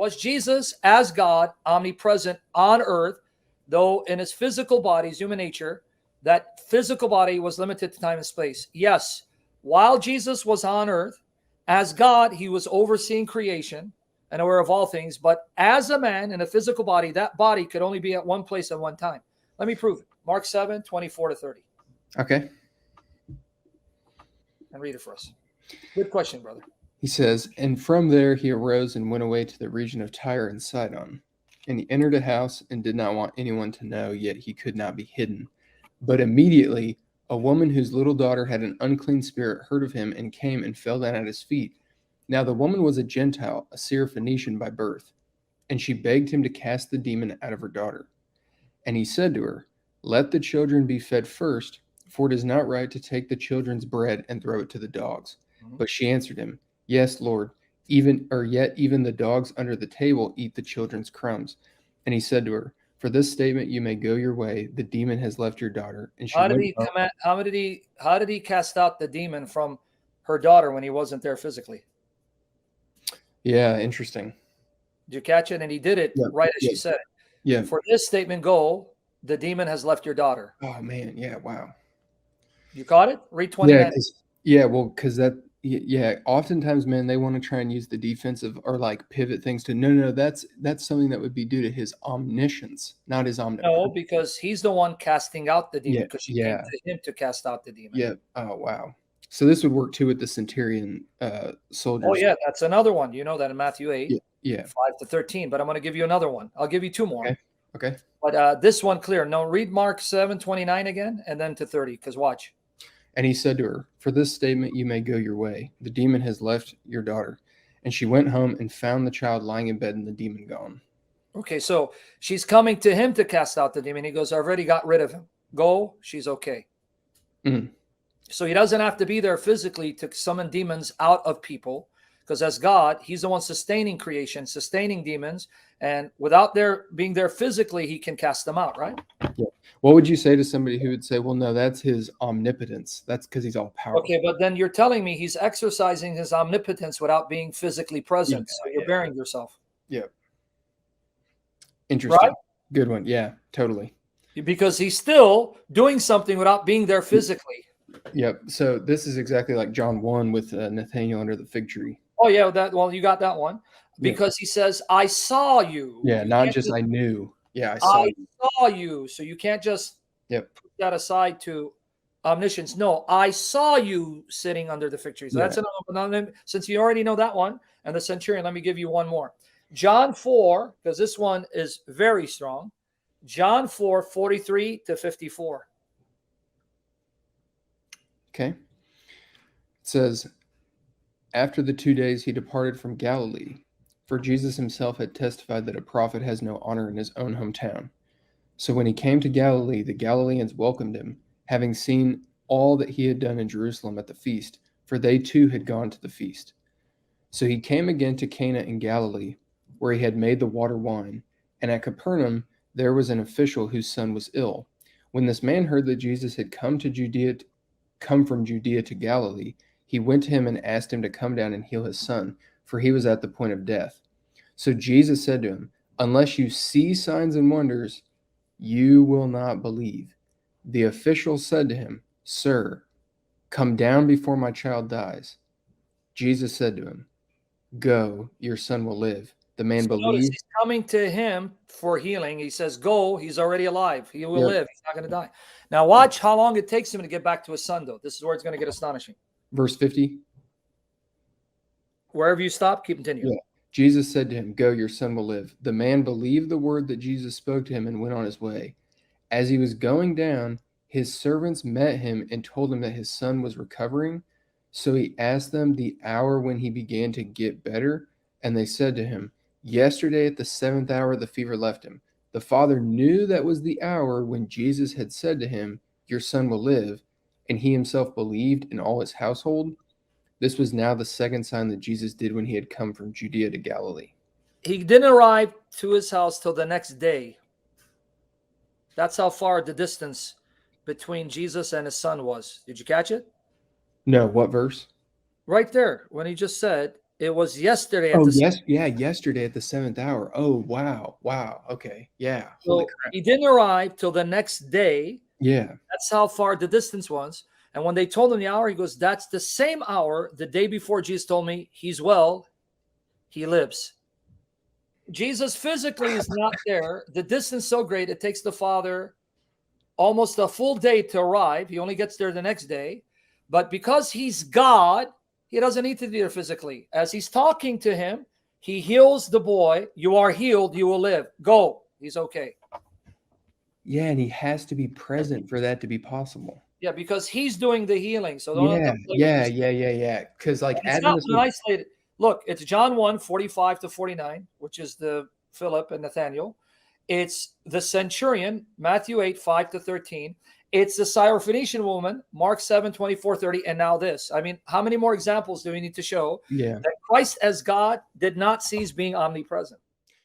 Was Jesus as God, omnipresent on earth, though in his physical body, his human nature, that physical body was limited to time and space? Yes. While Jesus was on earth, as God, he was overseeing creation and aware of all things. But as a man in a physical body, that body could only be at one place at one time. Let me prove it. Mark 7:24-30. Okay. And read it for us. Good question, brother. He says, and from there he arose and went away to the region of Tyre and Sidon. And he entered a house and did not want anyone to know, yet he could not be hidden. But immediately a woman whose little daughter had an unclean spirit heard of him and came and fell down at his feet. Now the woman was a Gentile, a Syrophoenician by birth, and she begged him to cast the demon out of her daughter. And he said to her, let the children be fed first, for it is not right to take the children's bread and throw it to the dogs. But she answered him, yes, Lord, yet even the dogs under the table eat the children's crumbs. And he said to her, for this statement you may go your way. The demon has left your daughter. And she How did he cast out the demon from her daughter when he wasn't there physically? Yeah, interesting. Did you catch it? And he did it right as she said it. Yeah. For this statement, go, the demon has left your daughter. Oh man, yeah, wow. You caught it? Read 29. Because oftentimes, man, they want to try and use the defensive or like pivot things to no, that's something that would be due to his omniscience, not his omnipotence. No, because he's the one casting out the demon, because she came to him to cast out the demon. Yeah. Oh, wow. So this would work too with the centurion soldiers. Oh, yeah, that's another one. You know that in Matthew 8, yeah. 5-13. But I'm going to give you another one. I'll give you two more. Okay. But this one clear. No, read Mark 7:29 again and then to 30, because watch. And he said to her, for this statement you may go your way. The demon has left your daughter. And she went home and found the child lying in bed and the demon gone. Okay, so she's coming to him to cast out the demon. He goes, I already got rid of him. Go, she's okay. So he doesn't have to be there physically to summon demons out of people, because as God, he's the one sustaining creation, sustaining demons. And without being there physically, he can cast them out, right? Yeah. What would you say to somebody who would say, well, no, that's his omnipotence. That's because he's all powerful. Okay, but then you're telling me he's exercising his omnipotence without being physically present. So you're burying yourself. Yeah. Interesting. Right? Good one. Yeah, totally. Because he's still doing something without being there physically. Yep. So this is exactly like John 1 with Nathanael under the fig tree. Oh, yeah. You got that one. Because he says, I saw you. Yeah, not just I knew. Yeah, I saw you. So you can't just put that aside to omniscience. No, I saw you sitting under the fig tree. So that's another. Since you already know that one and the centurion, let me give you one more. John 4, because this one is very strong. John 4:43-54. Okay. It says, after the 2 days he departed from Galilee, for Jesus himself had testified that a prophet has no honor in his own hometown. So when he came to Galilee, the Galileans welcomed him, having seen all that he had done in Jerusalem at the feast, for they too had gone to the feast. So he came again to Cana in Galilee, where he had made the water wine, and at Capernaum there was an official whose son was ill. When this man heard that Jesus had come from Judea to Galilee, he went to him and asked him to come down and heal his son, for he was at the point of death. So Jesus said to him, unless you see signs and wonders, you will not believe. The official said to him, Sir, come down before my child dies. Jesus said to him, go, your son will live. The man believed. He's coming to him for healing. He says, go, he's already alive. He will live. He's not going to die. Now watch how long it takes him to get back to his son, though. This is where it's going to get astonishing. Verse 50. Wherever you stop, keep continuing. Yeah. Jesus said to him, go, your son will live. The man believed the word that Jesus spoke to him and went on his way. As he was going down, his servants met him and told him that his son was recovering. So he asked them the hour when he began to get better, and they said to him, yesterday at the 7th hour the fever left him. The father knew that was the hour when Jesus had said to him, your son will live, and he himself believed in all his household. This was now the second sign that Jesus did when he had come from Judea to Galilee. He didn't arrive to his house till the next day. That's how far the distance between Jesus and his son was. Did you catch it? No, what verse? Right there, when he just said, It was yesterday at Oh, the. yes. Yeah. Yesterday at the 7th hour. Oh, wow. Wow. Okay. Yeah. Holy So crap. he didn't arrive till the next day. Yeah. That's how far the distance was. And when they told him the hour, he goes, "That's the same hour the day before Jesus told me he's well, he lives." Jesus physically is not there. The distance is so great, it takes the Father almost a full day to arrive. He only gets there the next day. But because he's God, he doesn't need to be there physically. As he's talking to him, he heals the boy. "You are healed, you will live. Go." He's okay. Yeah. And he has to be present for that to be possible. Yeah, because he's doing the healing. So don't have Yeah. to play with Yeah. this. Yeah. Yeah. Yeah. Because, like, And it's not Adventists an would, isolated. Look, it's John 1, 45 to 49, which is the Philip and Nathaniel. It's the centurion, Matthew 8, 5 to 13. It's the Syrophoenician woman, Mark 7, 24, 30. And now this. I mean, how many more examples do we need to show yeah. that Christ as God did not cease being omnipresent?